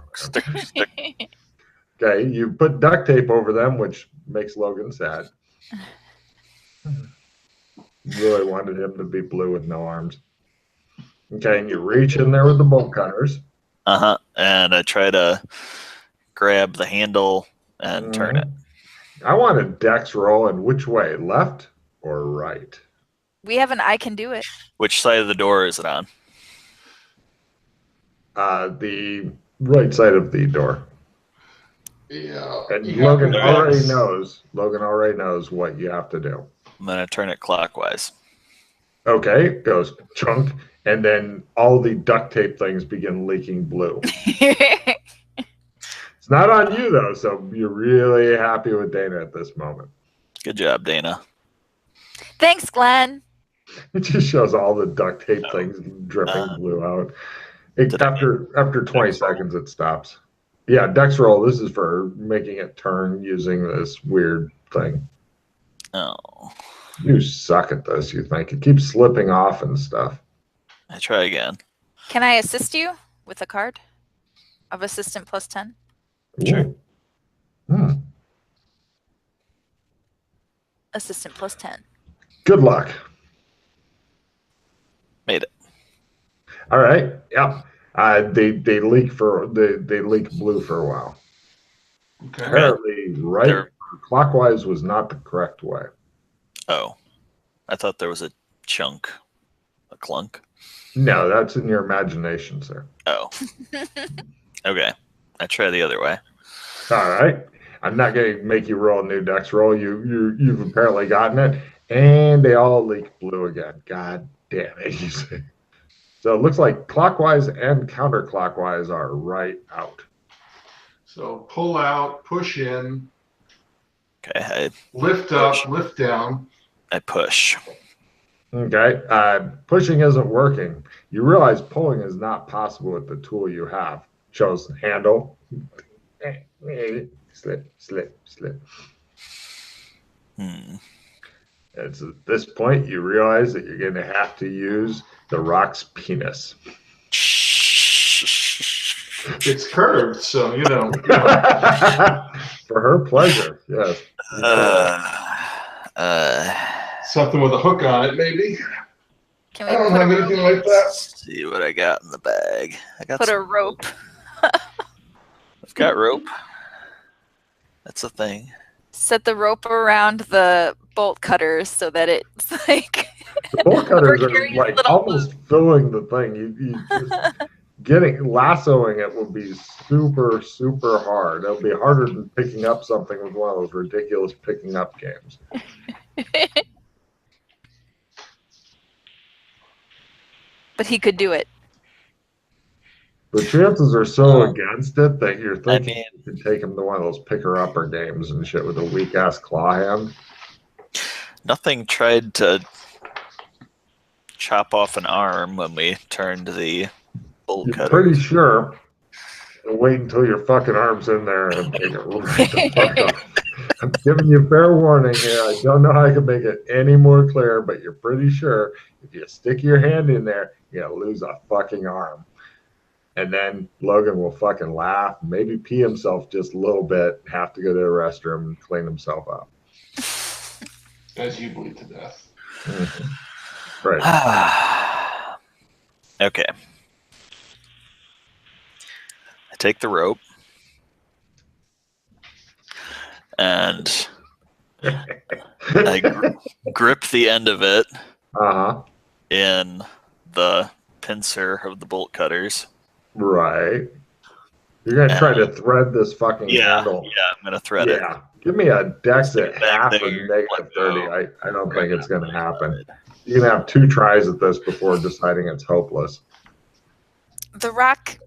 Okay, you put duct tape over them, which makes Logan sad. Really wanted him to be blue with no arms. Okay, and you reach in there with the bolt cutters. And I try to grab the handle and turn it. I want a dex roll, and which way, left or right? We have an I can do it. Which side of the door is it on? The right side of the door. Yeah. And Logan already knows. Logan already knows what you have to do. I'm gonna turn it clockwise. Okay, it goes chunk, and then all the duct tape things begin leaking blue. It's not on you though, so you're really happy with Dana at this moment. Good job, Dana. Thanks, Glenn. It just shows all the duct tape things dripping blue out. After 20 seconds, it stops. Yeah, dex roll. This is for making it turn using this weird thing. Oh. You suck at this, you think. It keeps slipping off and stuff. I try again. Can I assist you with a card of assistant plus 10? Sure. Assistant plus 10. Good luck. Made it. All right. Yeah. They leak they leak blue for a while. Okay. Apparently, clockwise was not the correct way. Oh. I thought there was a chunk. A clunk. No, that's in your imagination, sir. Oh. Okay. I try the other way. All right. I'm not going to make you roll a new dex roll. You've apparently gotten it, and they all leak blue again. God damn it! You see. So it looks like clockwise and counterclockwise are right out. So pull out, push in, Okay. lift up, lift down. I push. Okay. Pushing isn't working. You realize pulling is not possible with the tool you have. Shows handle. Slip, slip, slip. It's at this point you realize that you're going to have to use the rock's penis. It's curved, so you know. For her pleasure, yes. Something with a hook on it, maybe. Can I we don't put have a anything rope? like that. See what I got in the bag. I got Put a some rope. I've got rope. That's a thing. Set the rope around the bolt cutters so that it's like The bolt cutters are Precarious like little almost filling the thing. You just lassoing it will be super, super hard. It'll be harder than picking up something with one of those ridiculous picking up games. but he could do it. The chances are so against it that you're thinking mean, you could take him to one of those picker-upper games and shit with a weak-ass claw hand. Nothing tried to chop off an arm when we turned the bolt You're cutter. pretty sure. Wait until your fucking arm's in there and take it right the fuck off. I'm giving you fair warning here. I don't know how I can make it any more clear, but you're pretty sure if you stick your hand in there, you're going to lose a fucking arm. And then Logan will fucking laugh, maybe pee himself just a little bit, have to go to the restroom and clean himself up. As you bleed to death. Mm-hmm. Right. Okay. I take the rope and I grip the end of it in the pincer of the bolt cutters. Right. You're going to try to thread this fucking handle. Yeah, I'm going to thread it. Yeah. Give me a dex at half there. and negative 30. I don't think it's going to happen. You're going to have 2 tries at this before deciding it's hopeless. The Rock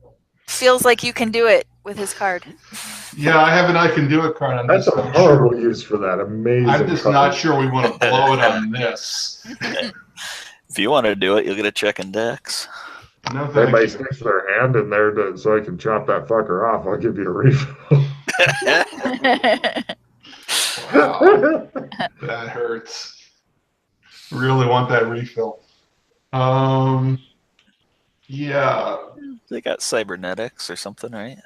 feels like you can do it with his card. Yeah, I have an I can do it card on That's this. a horrible use for that. Amazing. I'm just not sure we want to blow it on this. If you want to do it, you'll get a check in dex. No, If thank anybody you. sticks their hand in there so I can chop that fucker off, I'll give you a refill. Wow, that hurts. Really want that refill. Yeah. They got cybernetics or something, right?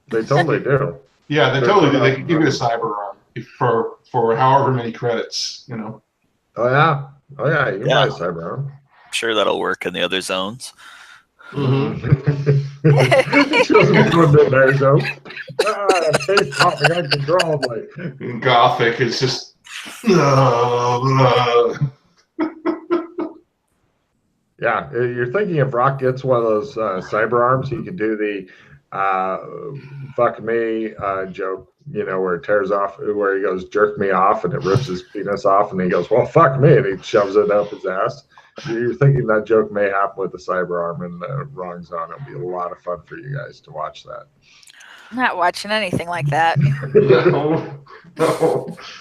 They totally do. Yeah, they totally do. They could give you a cyber arm for however many credits, you know. Oh yeah, oh yeah. You can buy a cyber arm. I'm sure that'll work in the other zones. She doesn't go in midnight zone. Face popping uncontrollably. In Gothic, it's just. Yeah, you're thinking if Rock gets one of those cyber arms, he could do the fuck me joke, you know, where it tears off, where he goes, jerk me off, and it rips his penis off, and he goes, well, fuck me, and he shoves it up his ass. You're thinking that joke may happen with the cyber arm in the wrong zone. It'll be a lot of fun for you guys to watch that. I'm not watching anything like that.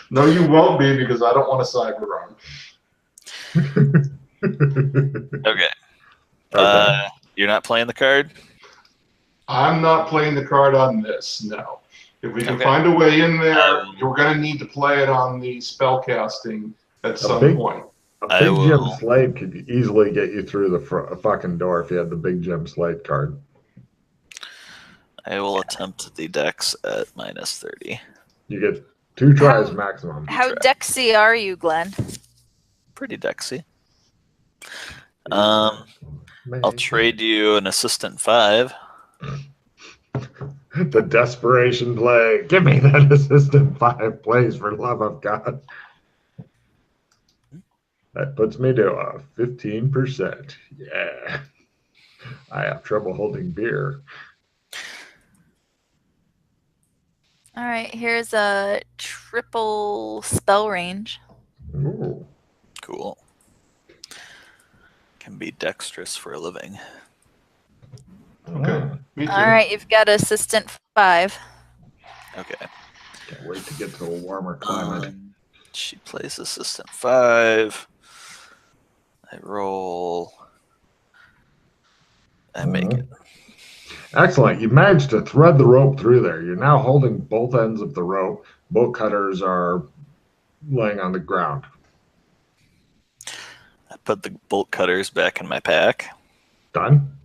No, you won't be, because I don't want a cyber arm. Okay. You're not playing the card? I'm not playing the card on this, no. If we can find a way in there, you're going to need to play it on the spellcasting at some point. A big Jim Slade could easily get you through the fucking door if you had the big Jim Slade card. I will attempt the dex at -30. You get 2 tries maximum. How dexy are you, Glenn? Pretty dexy. I'll trade you an assistant 5. The desperation play. Give me that assistant 5, please, for the love of God. That puts me to 15%. Yeah. I have trouble holding beer. All right, here's a triple spell range. Ooh. Cool. Can be dexterous for a living. Okay. Me too. All right, you've got assistant 5. Okay. Can't wait to get to a warmer climate. She plays assistant 5. I roll. I make it. Excellent. You managed to thread the rope through there. You're now holding both ends of the rope. Bolt cutters are laying on the ground. I put the bolt cutters back in my pack. Done.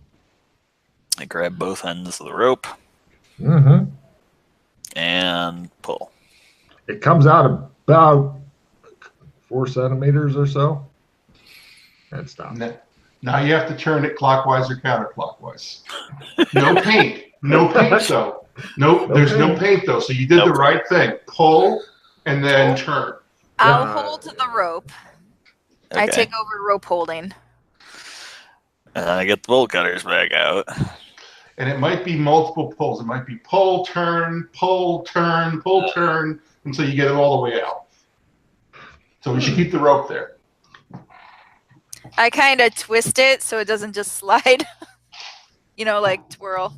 I grab both ends of the rope. And pull. It comes out about 4 centimeters or so. And stops. Now you have to turn it clockwise or counterclockwise. No paint. No paint, though. There's no paint, though. So you did the right thing. Pull and then turn. I'll hold the rope. Okay. I take over rope holding. And I get the bolt cutters back out. And it might be multiple pulls. It might be pull, turn, pull, turn, pull, turn, until you get it all the way out. So we should keep the rope there. I kind of twist it so it doesn't just slide. You know, like twirl.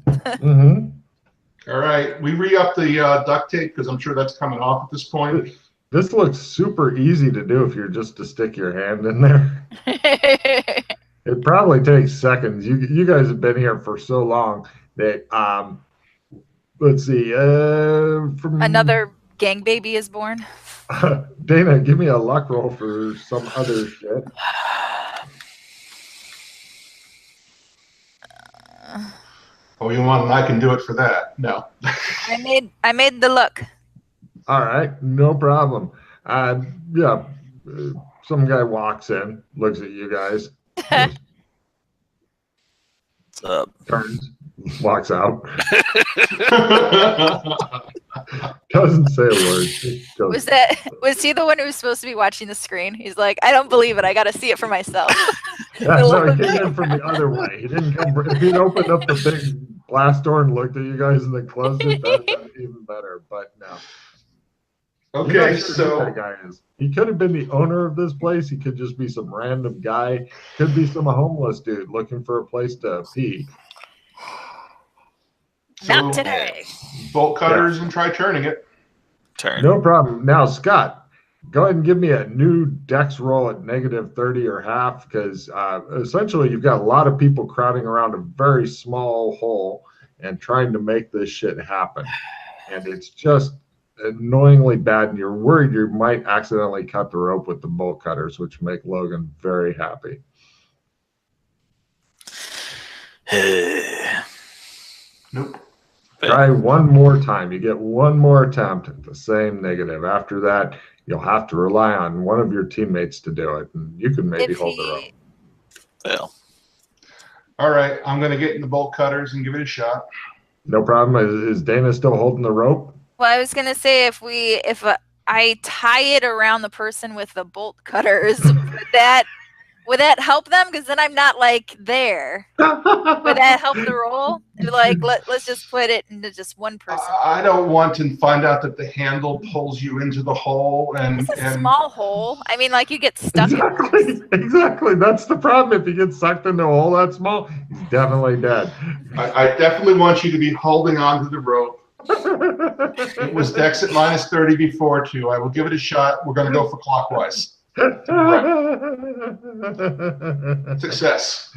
All right. We re-up the duct tape because I'm sure that's coming off at this point. This looks super easy to do if you're just to stick your hand in there. It probably takes seconds. You guys have been here for so long that let's see. From Another gang baby is born. Dana, give me a luck roll for some other shit. Oh, you want? I can do it for that. No. I made the look. All right, no problem. Yeah, some guy walks in, looks at you guys, What's up? turns, walks out. Doesn't say a word. Was he the one who was supposed to be watching the screen? He's like, I don't believe it. I got to see it for myself. Yeah, no, he came in from the other way. He didn't come. If he'd opened up the big glass door and looked at you guys and then closed it, that'd been even better. But no. Okay, so that guy is. He could have been the owner of this place. He could just be some random guy. Could be some homeless dude looking for a place to pee. Not today. Bolt cutters and try turning it. Turn. No problem. Now, Scott, go ahead and give me a new dex roll at -30 or half, because essentially you've got a lot of people crowding around a very small hole and trying to make this shit happen. And it's just annoyingly bad, and you're worried you might accidentally cut the rope with the bolt cutters, which make Logan very happy. Nope. Try try one more time. You get one more attempt at the same negative. After that, you'll have to rely on one of your teammates to do it, and you can maybe hold the rope. Fail. All right, I'm going to get in the bolt cutters and give it a shot. No problem. Is Dana still holding the rope? Well, I was gonna say if I tie it around the person with the bolt cutters, would that help them? Because then I'm not like there. Would that help the roll? Like let's just put it into just one person. I don't want to find out that the handle pulls you into the hole and It's a small hole. I mean, like you get stuck. Exactly. That's the problem. If you get sucked into a hole that small, he's definitely dead. I definitely want you to be holding on to the rope. It was Dex at -30 before too. I will give it a shot. We're going to go for clockwise. Right. Success.